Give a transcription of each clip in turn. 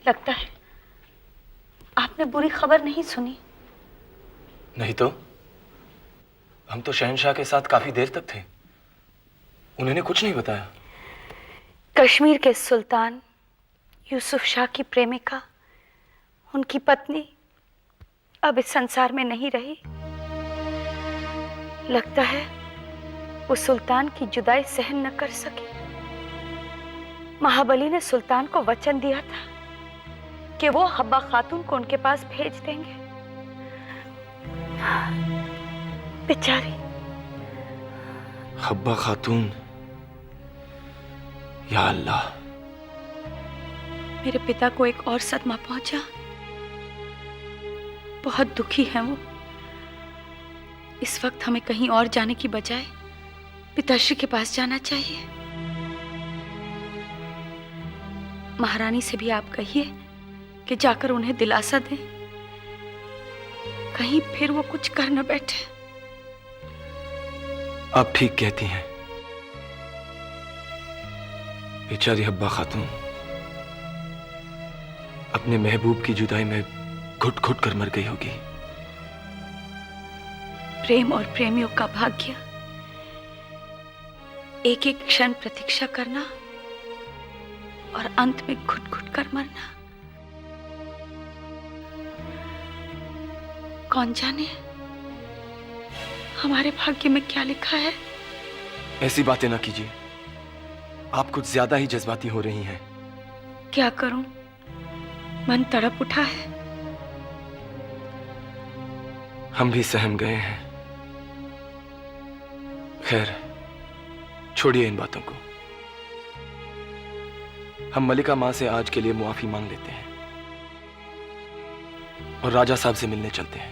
लगता है आपने बुरी खबर नहीं सुनी। नहीं तो हम तो शहंशाह के साथ काफी देर तक थे, उन्होंने कुछ नहीं बताया। कश्मीर के सुल्तान यूसुफ शाह की प्रेमिका, उनकी पत्नी अब इस संसार में नहीं रही। लगता है वो सुल्तान की जुदाई सहन न कर सकी। महाबली ने सुल्तान को वचन दिया था कि वो हब्बा खातून को उनके पास भेज देंगे। बेचारी हब्बा खातून, या अल्लाह। मेरे पिता को एक और सदमा पहुंचा। बहुत दुखी हैं वो। इस वक्त हमें कहीं और जाने की बजाय पिताश्री के पास जाना चाहिए। महारानी से भी आप कहिए कि जाकर उन्हें दिलासा दें, कहीं फिर वो कुछ कर न बैठे। आप ठीक कहती हैं। बेचारी हब्बा खातून अपने महबूब की जुदाई में घुट घुट कर मर गई होगी। प्रेम और प्रेमियों का भाग्य एक एक क्षण प्रतीक्षा करना और अंत में घुट घुट कर मरना। कौन जाने हमारे भाग्य में क्या लिखा है। ऐसी बातें ना कीजिए, आप कुछ ज्यादा ही जज्बाती हो रही हैं। क्या करूं, मन तड़प उठा है। हम भी सहम गए हैं। खैर, छोड़िए इन बातों को। हम मलिका मां से आज के लिए मुआफी मांग लेते हैं और राजा साहब से मिलने चलते हैं।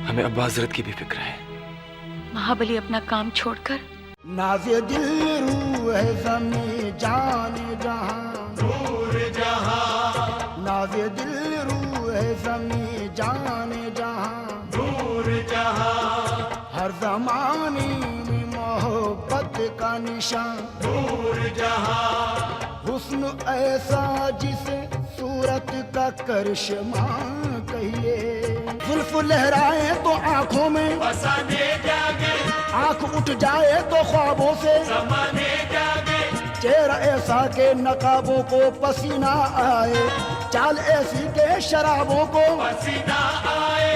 हमें अब्बा हजरत की भी फिक्र है। महाबली अपना काम छोड़कर नाज़े दिल रूह है ज़मी जाने जहां दूर जहां। नाज़े दिल रूह है ज़मी जाने जहां दूर जहां। हर ज़माने में मोहब्बत का निशान दूर जहां। हुस्न ऐसा जिसे सूरत का करिश्मा कहिए। जुल्फ लहराए तो आंखों में फसाने जागे। आंख उठ जाए तो ख्वाबों से ज़माने जागे। चेहरा ऐसा के नकाबों को पसीना आए। चाल ऐसी के शराबों को पसीना आए।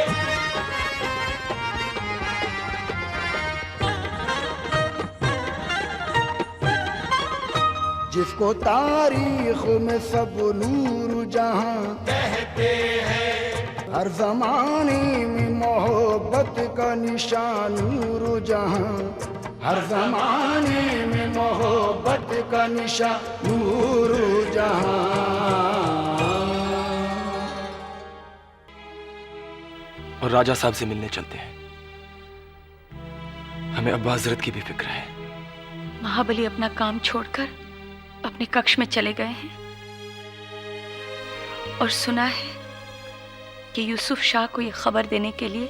जिसको तारीख में सब नूर जहां कहते हैं। हर जमाने में मोहब्बत का निशान नूर जहां। हर जमाने में मोहब्बत का निशान नूर जहां। और राजा साहब से मिलने चलते हैं। हमें अब्बा हजरत की भी फिक्र है। महाबली अपना काम छोड़कर अपने कक्ष में चले गए हैं और सुना है कि यूसुफ शाह को यह खबर देने के लिए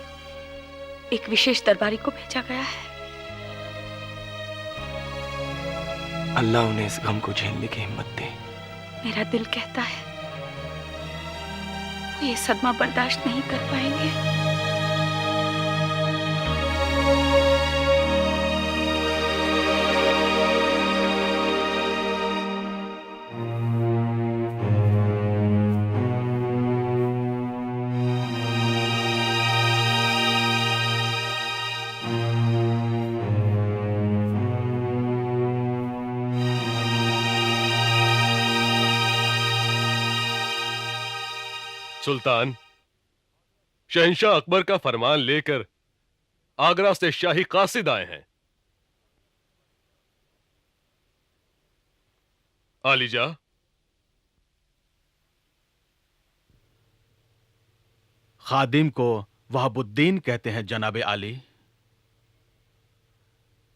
एक विशेष दरबारी को भेजा गया है। अल्लाह उन्हें इस गम को झेलने की हिम्मत दे। मेरा दिल कहता है वो ये सदमा बर्दाश्त नहीं कर पाएंगे। सुल्तान, शहंशाह अकबर का फरमान लेकर आगरा से शाही कासिद आए हैं। आलीजा, खादिम को वहाबुद्दीन कहते हैं जनाबे आली।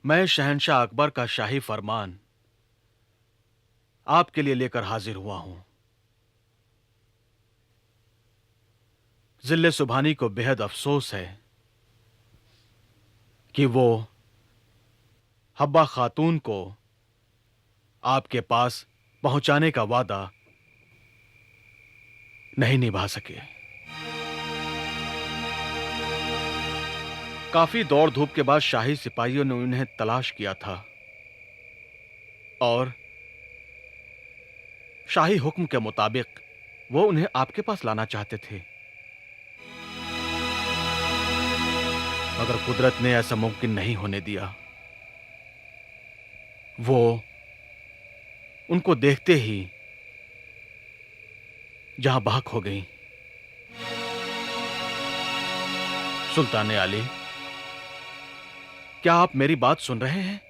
मैं शहंशाह अकबर का शाही फरमान आपके लिए लेकर हाजिर हुआ हूं। जिले सुभानी को बेहद अफसोस है कि वो हब्बा खातून को आपके पास पहुंचाने का वादा नहीं निभा सके। काफी दौड़ धूप के बाद शाही सिपाहियों ने उन्हें तलाश किया था और शाही हुक्म के मुताबिक वो उन्हें आपके पास लाना चाहते थे, मगर कुदरत ने ऐसा मुमकिन नहीं होने दिया। वो उनको देखते ही जहां बहक हो गई। सुल्तान आली, क्या आप मेरी बात सुन रहे हैं?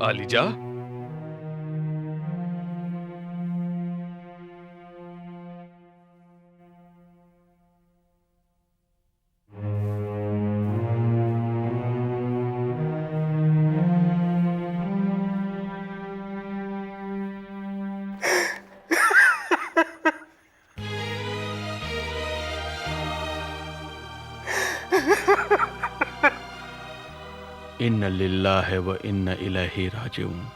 आलिजा, इन्ना लिल्लाहि व इन्ना इलैहि राजिऊन।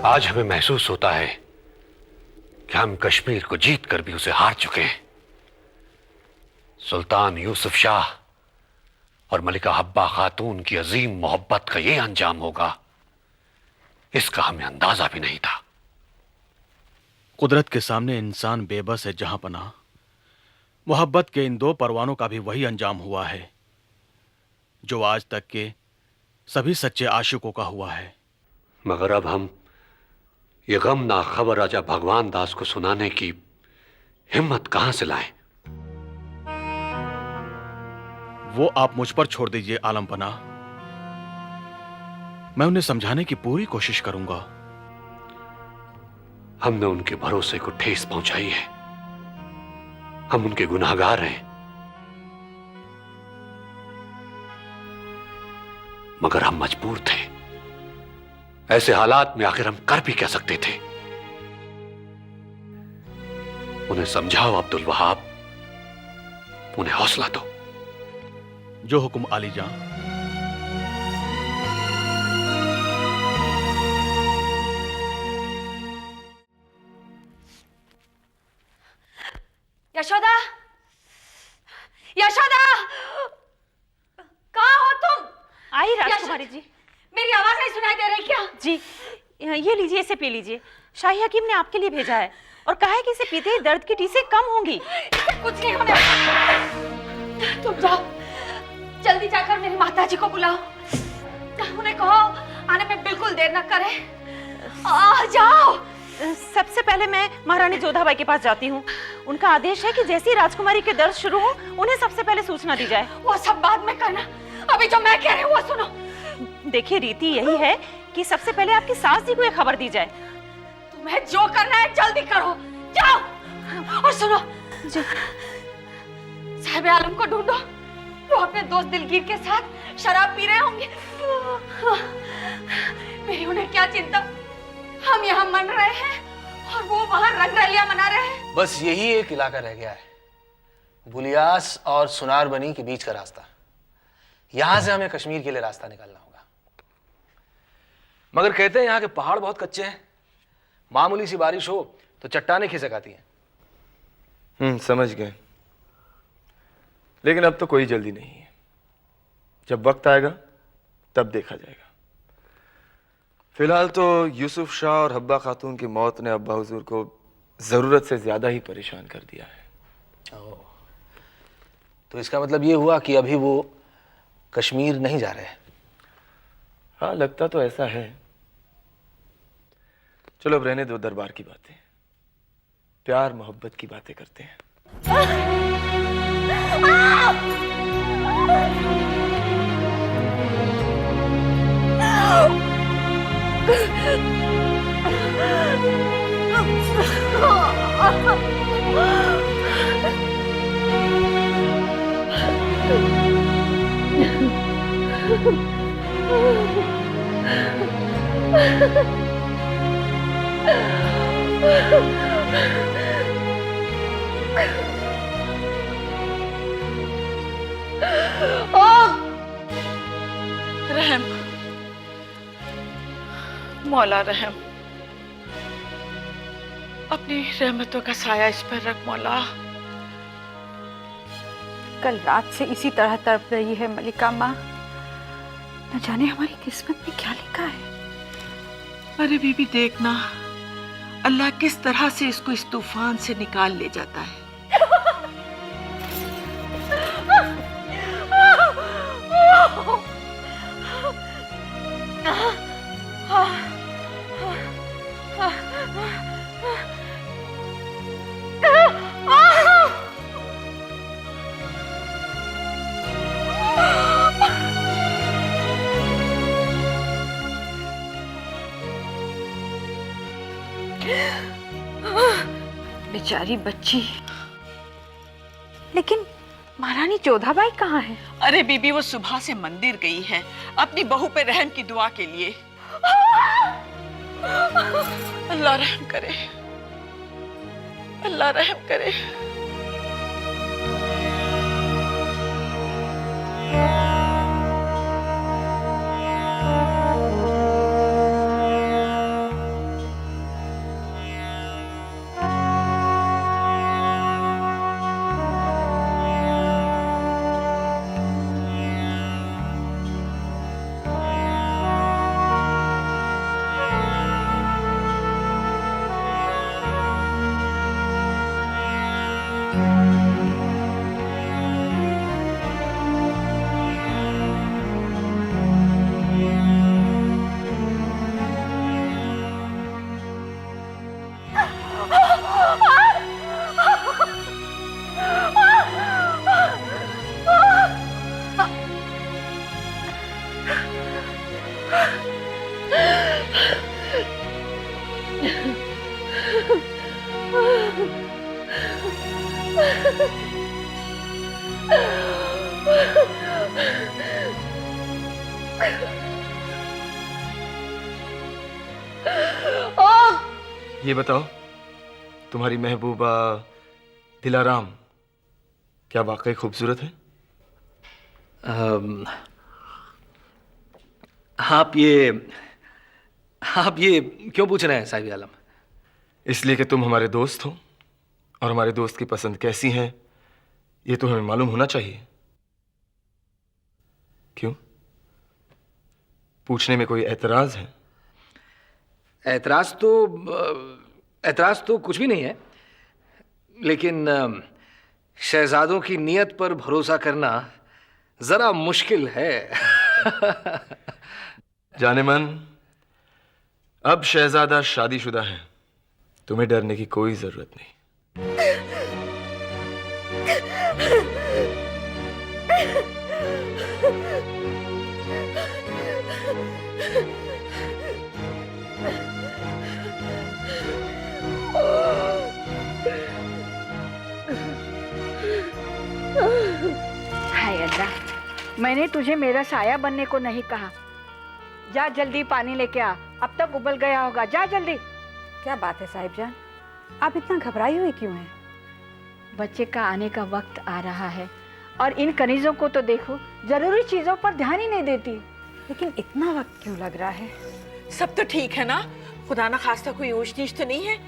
आज हमें महसूस होता है कि हम कश्मीर को जीत कर भी उसे हार चुके हैं। सुल्तान यूसुफ शाह और मलिका हब्बा खातून की अजीम मोहब्बत का यह अंजाम होगा, इसका हमें अंदाजा भी नहीं था। कुदरत के सामने इंसान बेबस है जहां पना। मोहब्बत के इन दो परवानों का भी वही अंजाम हुआ है जो आज तक के सभी सच्चे आशिकों का हुआ है। मगर अब हम ये गमनाक खबर राजा भगवान दास को सुनाने की हिम्मत कहां से लाएं? वो आप मुझ पर छोड़ दीजिए आलम पना। मैं उन्हें समझाने की पूरी कोशिश करूंगा। हमने उनके भरोसे को ठेस पहुंचाई है। हम उनके गुनाहगार हैं, मगर हम मजबूर थे। ऐसे हालात में आखिर हम कर भी क्या सकते थे? उन्हें समझाओ अब्दुल वहाब, उन्हें हौसला दो। जो हुक्म आली जां। यशोदा, यशोदा, कहाँ हो तुम? आई राजकुमारी जी। मेरी आवाज नहीं सुनाई दे रही क्या? जी, ये लीजिए, इसे पी लीजिए। शाही हकीम ने आपके लिए भेजा है और कहा है कि इसे पीते ही दर्द की टीसें कम होंगी। कुछ नहीं होने। तुम जाओ, जल्दी जाकर मेरी माताजी को बुलाओ, उन्हें कहो आने में बिल्कुल देर न करे। आ जाओ। सबसे पहले मैं महारानी जोधाबाई के पास जाती हूँ। उनका आदेश है कि जैसे ही राजकुमारी के दर्द शुरू हो उन्हें सबसे पहले सूचना दी जाए। वो सब बाद में करना, अभी जो मैं कह रही हूँ वो सुनो। देखिए रीति यही है कि सबसे पहले आपकी सास जी को ये खबर दी जाए। तुम्हें जो करना है जल्दी करो, जाओ। और सुनो, साहिब आलम को ढूंढो, वो अपने दोस्त दिलगीर के साथ शराब पी रहे होंगे। मेरी उन्हें क्या चिंता, हम यहाँ मन रहे हैं और वो वहां रंगरलियां मना रहे हैं। बस यही एक इलाका रह गया है, बुलियास और सुनारबनी के बीच का रास्ता। यहां से हमें कश्मीर के लिए रास्ता निकालना होगा। मगर कहते हैं यहाँ के पहाड़ बहुत कच्चे हैं, मामूली सी बारिश हो तो चट्टानें खिसक आती हैं। समझ गए, लेकिन अब तो कोई जल्दी नहीं है। जब वक्त आएगा तब देखा जाएगा। फिलहाल तो यूसुफ शाह और हब्बा खातून की मौत ने अब्बा हुजूर को जरूरत से ज्यादा ही परेशान कर दिया है। तो इसका मतलब ये हुआ कि अभी वो कश्मीर नहीं जा रहे हैं। हाँ, लगता तो ऐसा है। चलो अब रहने दो दरबार की बातें, प्यार मोहब्बत की बातें करते हैं। रहम, मौला रहम, अपनी रहमतों का साया इस पर रख मौला। कल रात से इसी तरह तड़प रही है मलिका माँ, न जाने हमारी किस्मत में क्या लिखा है। अरे बीबी देखना, अल्लाह किस तरह से इसको इस तूफान से निकाल ले जाता है। बेचारी बच्ची, लेकिन महारानी जोधाबाई कहाँ है? अरे बीबी वो सुबह से मंदिर गई है अपनी बहू पे रहम की दुआ के लिए। अल्लाह रहम करे, अल्लाह रहम करे। ये बताओ, तुम्हारी महबूबा दिलाराम क्या वाकई खूबसूरत है? आप ये क्यों पूछ रहे हैं साहिब आलम? इसलिए कि तुम हमारे दोस्त हो और हमारे दोस्त की पसंद कैसी है ये तो हमें मालूम होना चाहिए। क्यों, पूछने में कोई एतराज है? एतराज तो कुछ भी नहीं है, लेकिन शहजादों की नीयत पर भरोसा करना जरा मुश्किल है। जाने मन, अब शहजादा शादीशुदा है, तुम्हें डरने की कोई जरूरत नहीं। हाय अल्लाह, मैंने तुझे मेरा साया बनने को नहीं कहा। जा जल्दी पानी लेके आ, अब तक उबल गया होगा। जा जल्दी। क्या बात है साहिबजान, आप इतना घबराई हुई क्यों हैं? बच्चे का आने का वक्त आ रहा है और इन कनीजों को तो देखो, जरूरी चीजों पर ध्यान ही नहीं देती। लेकिन इतना वक्त क्यों लग रहा है? सब तो ठीक है ना? खुदा ना खास्ता कोई ऊंच नीच तो नहीं है?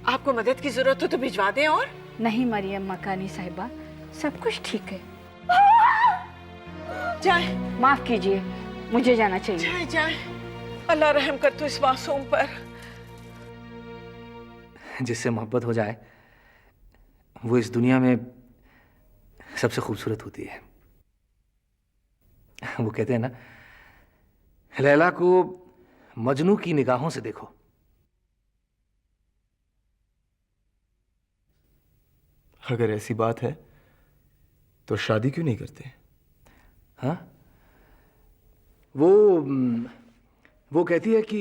आपको मदद की जरूरत हो तो भिजवा दें। और नहीं मरियम मकानी साहिबा, सब कुछ ठीक है। जाए माफ कीजिए, मुझे जाना चाहिए। जाए जाए, अल्लाह रहम कर तू इस मासूम पर। जिससे मोहब्बत हो जाए वो इस दुनिया में सबसे खूबसूरत होती है। वो कहते हैं ना, लैला को मजनू की निगाहों से देखो। अगर ऐसी बात है तो शादी क्यों नहीं करते? हाँ, वो कहती है कि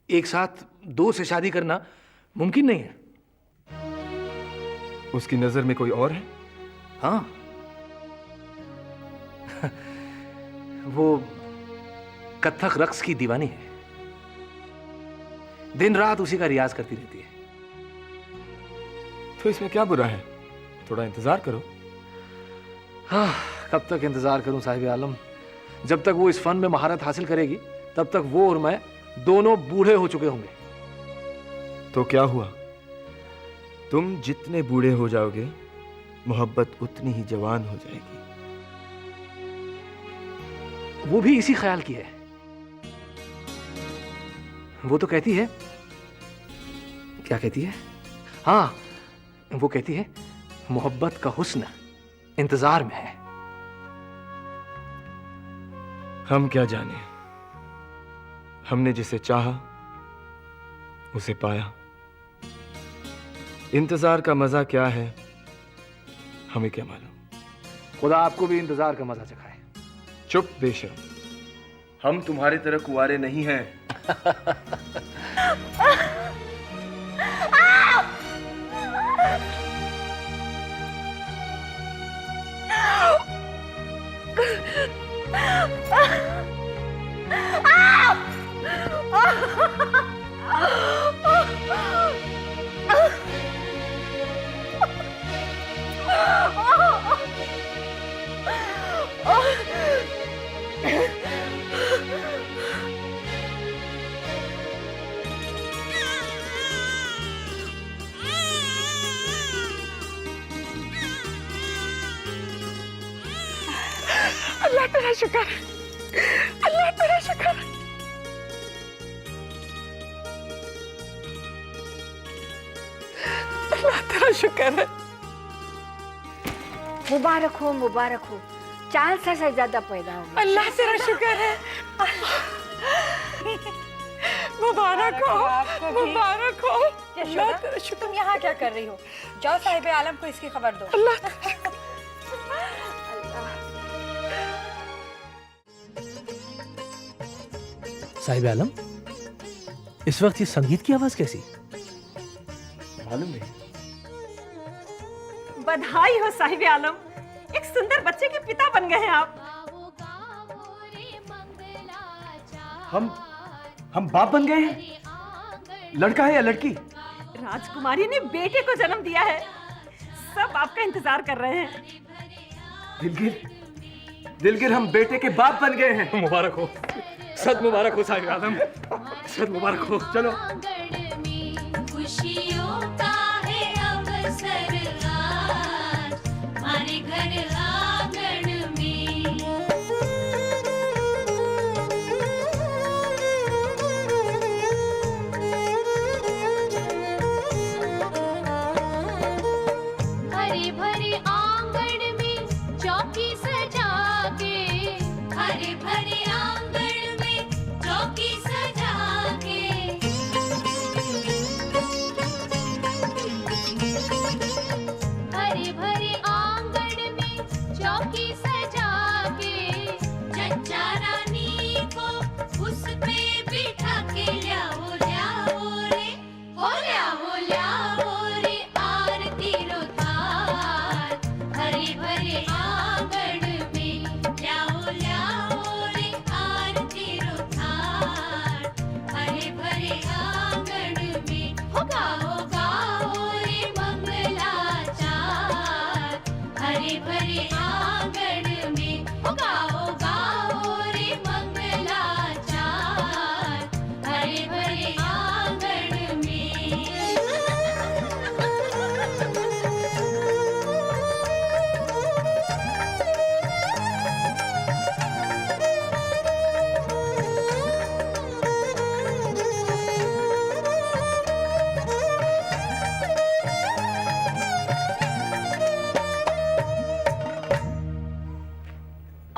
एक साथ दो से शादी करना मुमकिन नहीं है। उसकी नजर में कोई और है? हाँ, वो कथक रक्स की दीवानी है, दिन रात उसी का रियाज करती रहती है। तो इसमें क्या बुरा है? थोड़ा इंतजार करो। हाँ, कब तक इंतजार करूं साहिब आलम? जब तक वो इस फन में महारत हासिल करेगी तब तक वो और मैं दोनों बूढ़े हो चुके होंगे। तो क्या हुआ? तुम जितने बूढ़े हो जाओगे, मोहब्बत उतनी ही जवान हो जाएगी। वो भी इसी ख्याल की है। वो तो कहती है, क्या कहती है? हाँ, वो कहती है मोहब्बत का हुस्न इंतजार में है। हम क्या जाने, हमने जिसे चाहा उसे पाया। इंतजार का मजा क्या है हमें क्या मालूम। खुदा आपको भी इंतजार का मजा चखाए। चुप बेशर्म, हम तुम्हारी तरह कुंवारे नहीं हैं। अल्लाह तेरा शुक्र है, अल्लाह तेरा शुक्र है। अल्लाह तेरा शुक्र है। मुबारक हो, मुबारक हो, चांद सा शहजादा पैदा हो। अल्लाह तेरा शुक्र है। मुबारक हो, मुबारक हो। अल्लाह तेरा शुक्र। तुम यहाँ क्या कर रही हो? जाओ साहिब आलम को इसकी खबर दो। अल्लाह साहिब आलम, इस वक्त ये संगीत की आवाज कैसी? मालूम नहीं। बधाई हो साहिब आलम, एक सुंदर बच्चे के पिता बन गए हैं आप। हम बाप बन गए हैं? लड़का है या लड़की? राजकुमारी ने बेटे को जन्म दिया है। सब आपका इंतजार कर रहे हैं। दिलगिर, हम बेटे के बाप बन गए हैं। मुबारक हो, सद मुबारक हो साहिब आलम, सद मुबारक हो। चलो। खुशियों का है अवसर आज हमारे घर आंगन में।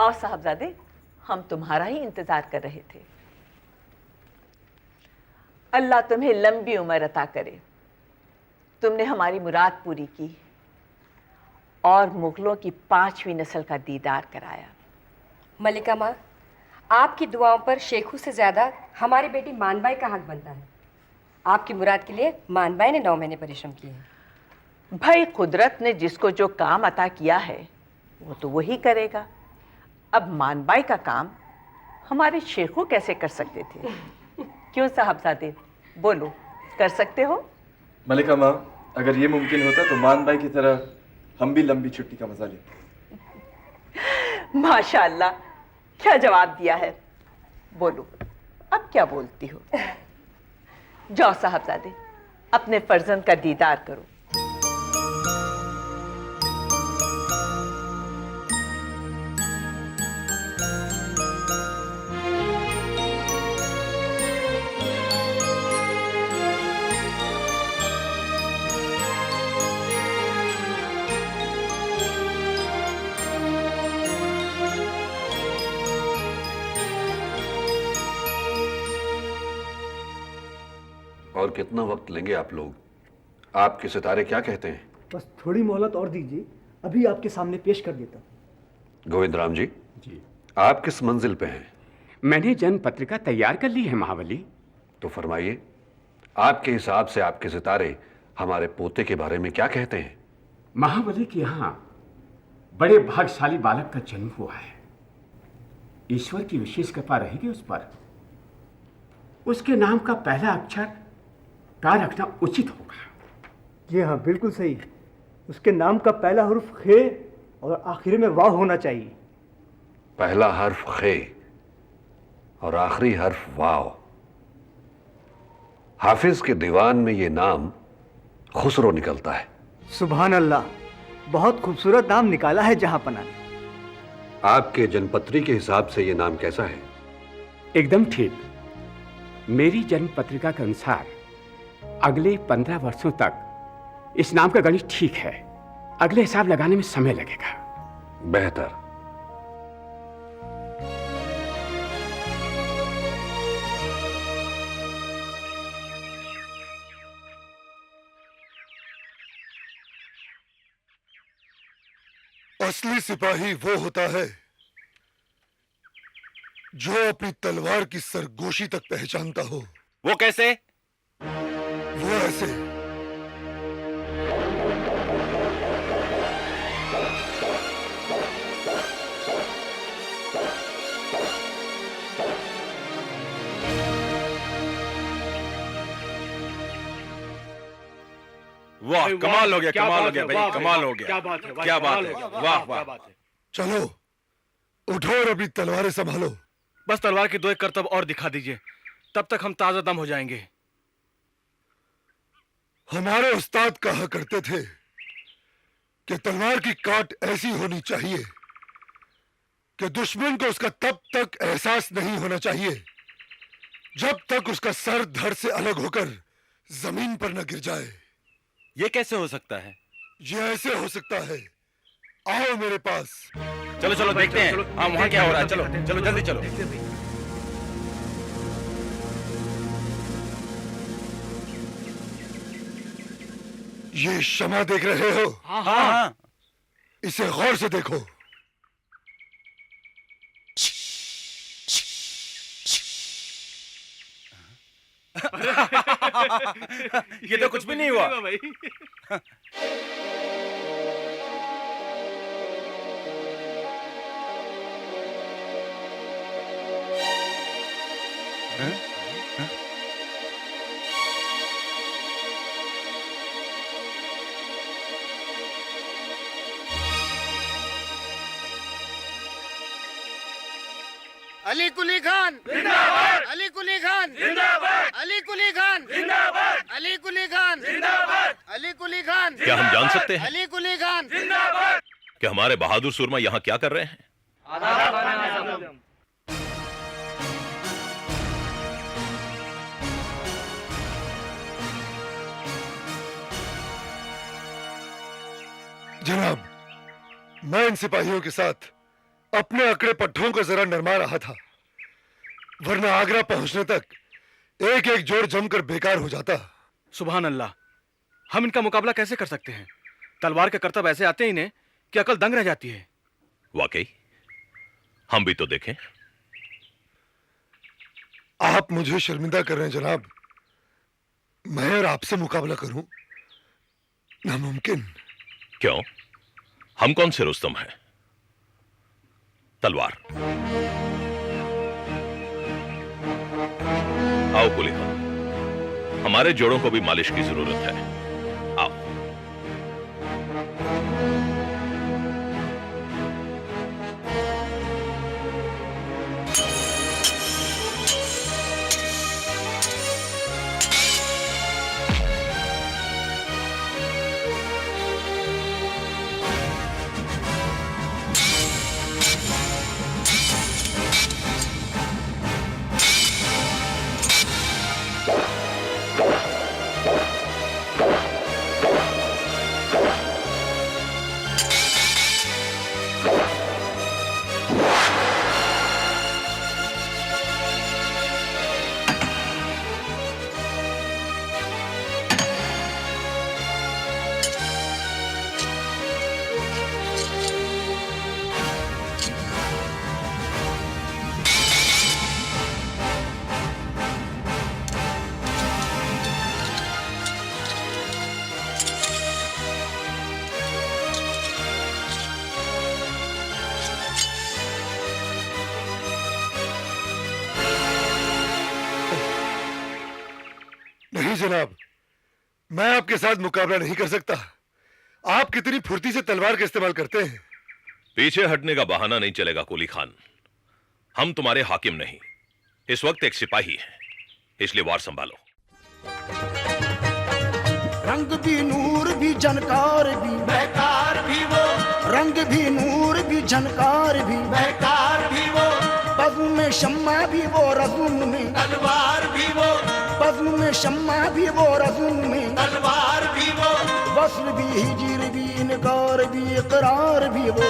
और साहबजादे, हम तुम्हारा ही इंतजार कर रहे थे। अल्लाह तुम्हें लंबी उम्र अता करे। तुमने हमारी मुराद पूरी की और मुगलों की 5वीं नस्ल का दीदार कराया। मलिका माँ, आपकी दुआओं पर शेखू से ज़्यादा हमारी बेटी मानबाई का हक बनता है। आपकी मुराद के लिए मानबाई ने 9 महीने परिश्रम किए हैं। भाई, कुदरत ने जिसको जो काम अता किया है वो तो वही करेगा। अब मानबाई का काम हमारे शेखू कैसे कर सकते थे? क्यों साहबजादे, बोलो, कर सकते हो? मलिका माँ, अगर ये मुमकिन होता तो मान भाई की तरह हम भी लंबी छुट्टी का मजा लेते। माशाअल्लाह, क्या जवाब दिया है। बोलो, अब क्या बोलती हो? जाओ साहबजादे, अपने फर्जंद का दीदार करो। और कितना वक्त लेंगे आप लोग? आपके सितारे क्या कहते हैं? बस थोड़ी मोहलत और दीजिए, अभी आपके सामने पेश कर देता हूँ। गोविंद राम जी, आप किस मंजिल पे हैं? मैंने जन्म पत्रिका तैयार कर ली है महावली। तो फरमाइए, आपके हिसाब से आपके सितारे हमारे पोते के बारे में क्या कहते हैं? महावली के यहाँ बड़े भाग्यशाली बालक का जन्म हुआ है। ईश्वर की विशेष कृपा रहेगी उस पर। उसके नाम का पहला अक्षर टा रखना उचित होगा। जी हाँ, बिल्कुल सही। उसके नाम का पहला हर्फ खे और आखिर में वाव होना चाहिए। पहला हर्फ खे और आखिरी हर्फ वाव। हाफिज के दीवान में ये नाम खुसरो निकलता है। सुभान अल्लाह, बहुत खूबसूरत नाम निकाला है जहांपना ने। आपके जन्मपत्री के हिसाब से ये नाम कैसा है? एकदम ठीक। मेरी जन्म पत्रिका के अनुसार अगले 15 वर्षों तक इस नाम का गणित ठीक है। अगले हिसाब लगाने में समय लगेगा। बेहतर। असली सिपाही वो होता है जो अपनी तलवार की सरगोशी तक पहचानता हो। वो कैसे? वो ऐसे। वाह, कमाल हो गया, कमाल हो गया भाई, कमाल हो गया। क्या बात है, क्या बात है, वाह वाह। चलो उठो और अपनी तलवारें संभालो। बस तलवार की 2 एक करतब और दिखा दीजिए, तब तक हम ताजा दम हो जाएंगे। हमारे उस्ताद कहा करते थे कि तलवार की काट ऐसी होनी चाहिए कि दुश्मन को उसका तब तक एहसास नहीं होना चाहिए जब तक उसका सर धड़ से अलग होकर जमीन पर न गिर जाए। ये कैसे हो सकता है? ये ऐसे हो सकता है। आओ मेरे पास। चलो चलो देखते हैं, हाँ वहां क्या हो रहा है। चलो चलो जल्दी चलो। ये शमा देख रहे हो? हाँ हाँ। इसे गौर से देखो। ये तो कुछ भी नहीं हुआ। अली कुली खान जिंदाबाद, अली कुली खान जिंदाबाद, अली कुली खान जिंदाबाद, अली कुली खान जिंदाबाद, अली कुली खान। क्या हम जान सकते हैं अली कुली खान जिंदाबाद कि हमारे बहादुर सूरमा यहाँ क्या कर रहे हैं? जनाब, मैं इन सिपाहियों के साथ अपने अकड़े पट्टों को जरा नरमा रहा था, वरना आगरा पहुंचने तक एक एक जोड़ जमकर बेकार हो जाता। सुभान अल्लाह, हम इनका मुकाबला कैसे कर सकते हैं? तलवार के करतब ऐसे आते ही इन्हें कि अकल दंग रह जाती है। वाकई हम भी तो देखें। आप मुझे शर्मिंदा कर रहे हैं जनाब। मैं और आपसे मुकाबला करूं नामुमकिन। क्यों? हम कौन से रुस्तम हैं? तलवार। आओ कुली खान, हमारे जोड़ों को भी मालिश की जरूरत है। आओ। नहीं जनाब, मैं आपके साथ मुकाबला नहीं कर सकता। आप कितनी फुर्ती से तलवार का इस्तेमाल करते हैं। पीछे हटने का बहाना नहीं चलेगा कुली खान। हम तुम्हारे हाकिम नहीं, इस वक्त एक सिपाही हैं, इसलिए वार संभालो। रंग भी नूर भी झनकार भी बेकार भी वो, रंग भी नूर भी झनकार भी बेकार भी वो, बज़्म में शम्मा भी वो रज़्म में तलवार भी वो, बज़्म में शम्मा भी वो रज़्म में तलवार भी वो, वस्ल भी हिजर भी इनकार भी इकरार भी वो,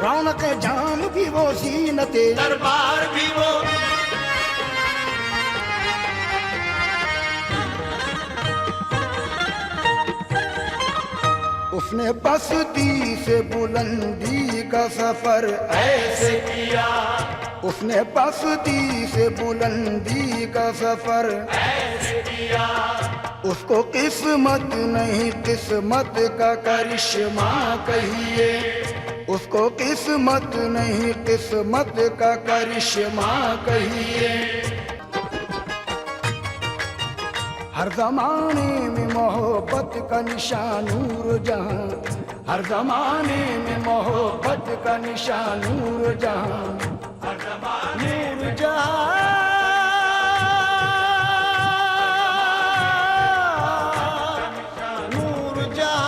रौनक जाम भी वो ज़ीनत दरबार भी वो। उसने पस्ती से बुलंदी का सफर ऐसे किया, उसने पस्ती से बुलंदी का सफर ऐसे किया, उसको किस्मत नहीं किस्मत का करिश्मा कहिए, उसको किस्मत नहीं किस्मत का करिश्मा कहिए। हर जमाने में मोहब्बत का निशान नूर जहां, हर जमाने में मोहब्बत का निशान नूर जहां, हर जमाने नूर जहां, नूर जहां।